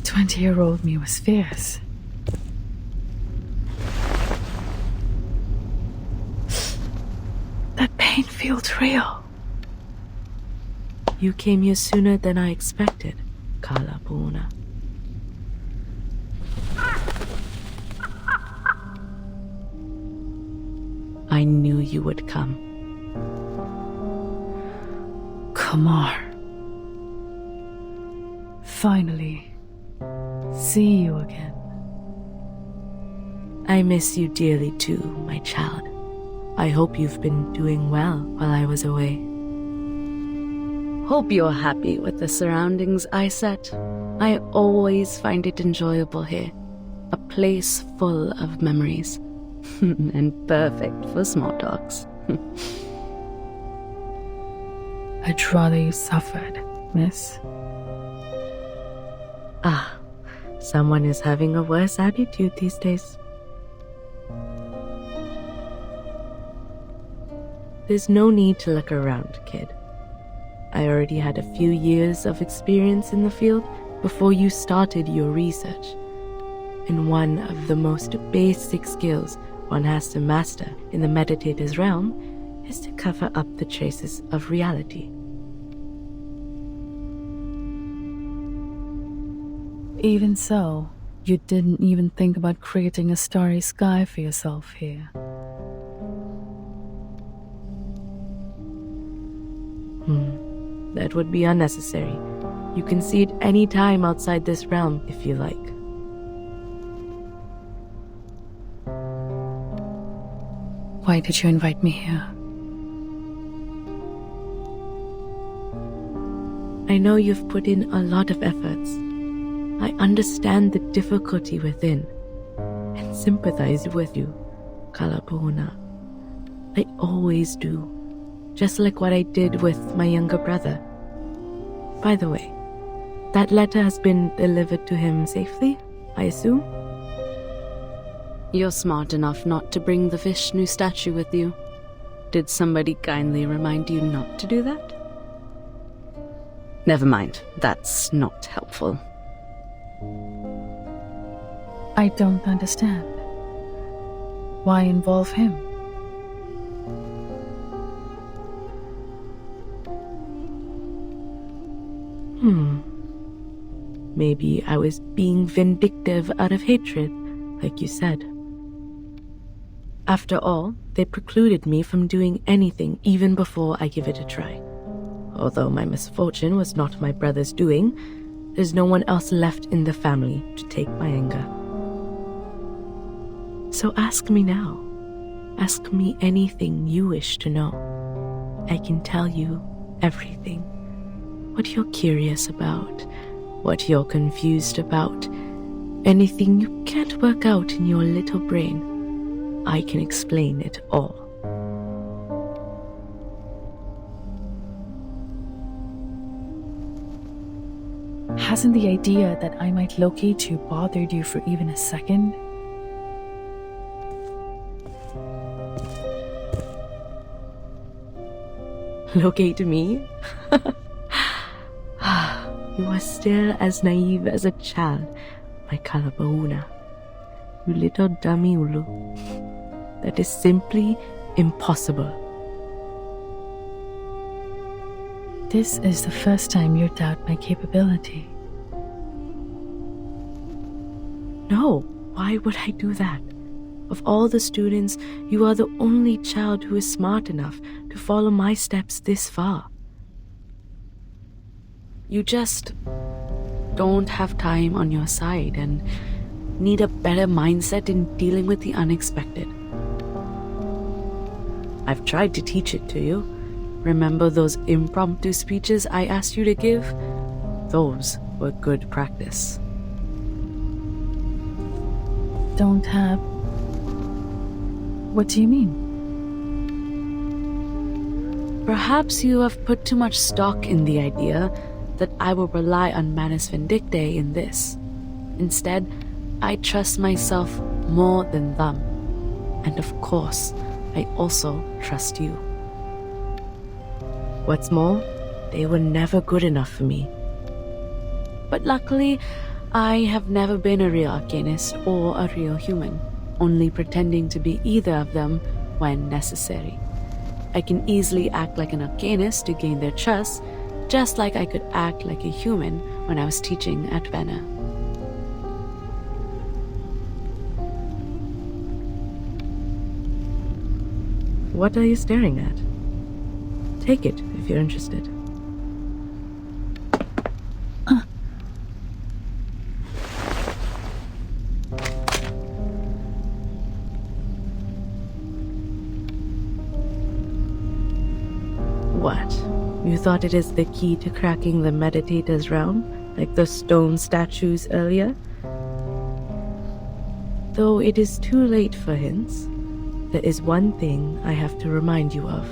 20-year-old me was fierce. That pain feels real. You came here sooner than I expected, Kalapuna. I knew you would come. Kumar. Finally, see you again. I miss you dearly too, my child. I hope you've been doing well while I was away. Hope you're happy with the surroundings I set. I always find it enjoyable here. A place full of memories. And perfect for small talks. I'd rather you suffered, miss. Ah, someone is having a worse attitude these days. There's no need to look around, kid. I already had a few years of experience in the field before you started your research. And one of the most basic skills one has to master in the meditator's realm is to cover up the traces of reality. Even so, you didn't even think about creating a starry sky for yourself here. That would be unnecessary. You can see it any time outside this realm if you like. Why did you invite me here? I know you've put in a lot of efforts. I understand the difficulty within and sympathize with you, Kalapuna. I always do, just like what I did with my younger brother. By the way, that letter has been delivered to him safely, I assume? You're smart enough not to bring the Vishnu statue with you. Did somebody kindly remind you not to do that? Never mind, that's not helpful. I don't understand. Why involve him? Maybe I was being vindictive out of hatred, like you said. After all, they precluded me from doing anything even before I give it a try. Although my misfortune was not my brother's doing, there's no one else left in the family to take my anger. So ask me now. Ask me anything you wish to know. I can tell you everything. What you're curious about, what you're confused about, anything you can't work out in your little brain, I can explain it all. Hasn't the idea that I might locate you bothered you for even a second? Locate me? You are still as naive as a child, my Kalapauna. You little dummy Ulu. That is simply impossible. This is the first time you doubt my capability. No, why would I do that? Of all the students, you are the only child who is smart enough to follow my steps this far. You just don't have time on your side and need a better mindset in dealing with the unexpected. I've tried to teach it to you. Remember those impromptu speeches I asked you to give? Those were good practice. Don't have... What do you mean? Perhaps you have put too much stock in the idea that I will rely on Manus Vindictae in this. Instead, I trust myself more than them. And of course, I also trust you. What's more, they were never good enough for me. But luckily, I have never been a real arcanist or a real human, only pretending to be either of them when necessary. I can easily act like an arcanist to gain their trust, just like I could act like a human when I was teaching at Venner. What are you staring at? Take it if you're interested. What? You thought it is the key to cracking the meditator's realm, like the stone statues earlier? Though it is too late for hints, there is one thing I have to remind you of.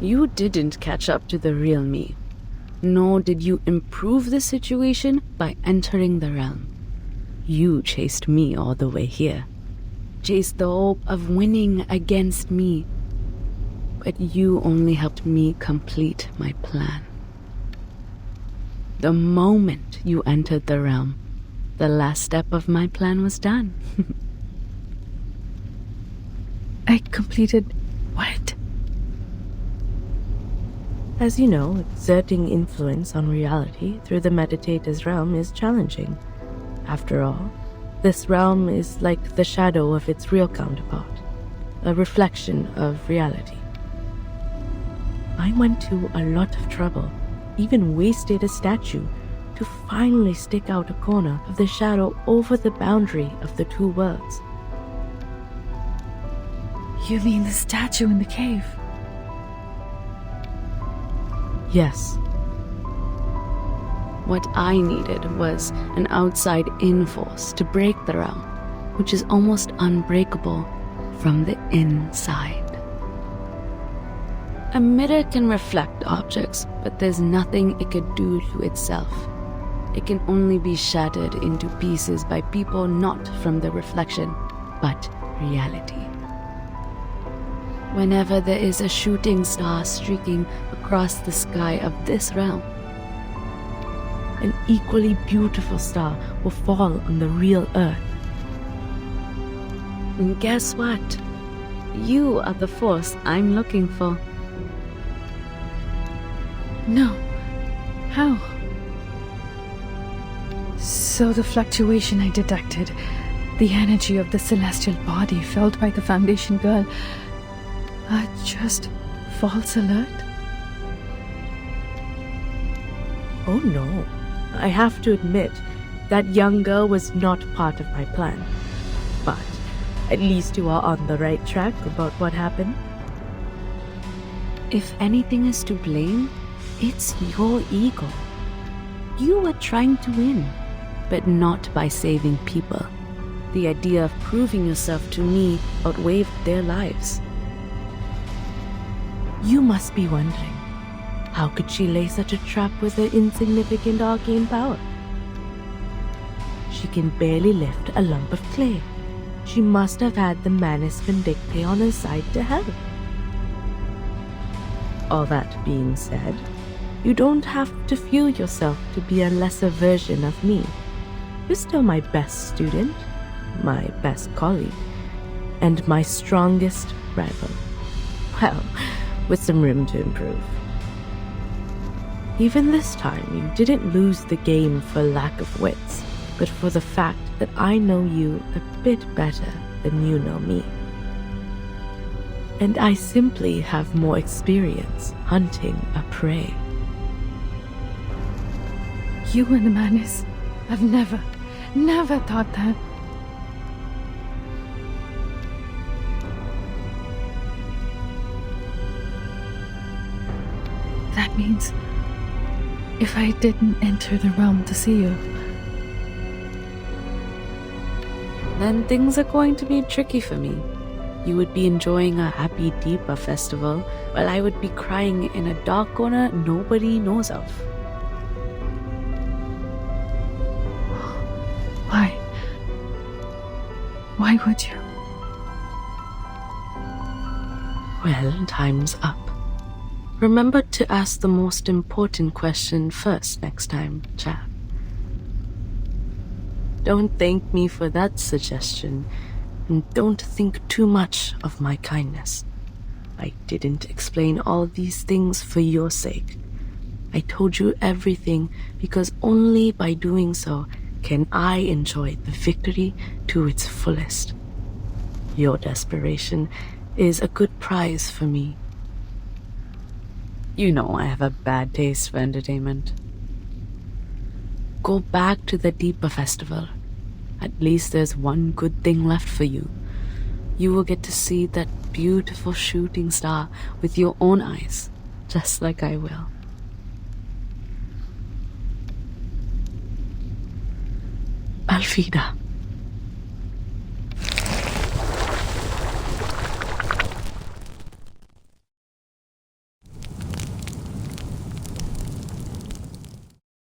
You didn't catch up to the real me, nor did you improve the situation by entering the realm. You chased me all the way here. Chased the hope of winning against me, but you only helped me complete my plan. The moment you entered the realm, the last step of my plan was done. I completed what? As you know, exerting influence on reality through the meditator's realm is challenging. After all, this realm is like the shadow of its real counterpart, a reflection of reality. I went to a lot of trouble, even wasted a statue, to finally stick out a corner of the shadow over the boundary of the two worlds. You mean the statue in the cave? Yes. What I needed was an outside-in force to break the realm, which is almost unbreakable from the inside. A mirror can reflect objects, but there's nothing it could do to itself. It can only be shattered into pieces by people not from the reflection, but reality. Whenever there is a shooting star streaking across the sky of this realm, an equally beautiful star will fall on the real Earth. And guess what? You are the force I'm looking for. No. How? So the fluctuation I detected, the energy of the celestial body felt by the Foundation girl, are just false alert? Oh no. I have to admit, that young girl was not part of my plan. But at least you are on the right track about what happened. If anything is to blame, it's your ego. You were trying to win, but not by saving people. The idea of proving yourself to me outweighed their lives. You must be wondering, how could she lay such a trap with her insignificant arcane power? She can barely lift a lump of clay. She must have had the Manus Vindictae on her side to help. All that being said, you don't have to feel yourself to be a lesser version of me. You're still my best student, my best colleague, and my strongest rival. Well, with some room to improve. Even this time, you didn't lose the game for lack of wits, but for the fact that I know you a bit better than you know me. And I simply have more experience hunting a prey. You and the Manus, I've never thought that. That means if I didn't enter the realm to see you, then things are going to be tricky for me. You would be enjoying a happy Deepa festival, while I would be crying in a dark corner nobody knows of. Why? Why would you? Well, time's up. Remember to ask the most important question first next time, chap. Don't thank me for that suggestion, and don't think too much of my kindness. I didn't explain all these things for your sake. I told you everything because only by doing so can I enjoy the victory to its fullest. Your desperation is a good prize for me. You know I have a bad taste for entertainment. Go back to the Deepa festival. At least there's one good thing left for you. You will get to see that beautiful shooting star with your own eyes, just like I will. Alfida.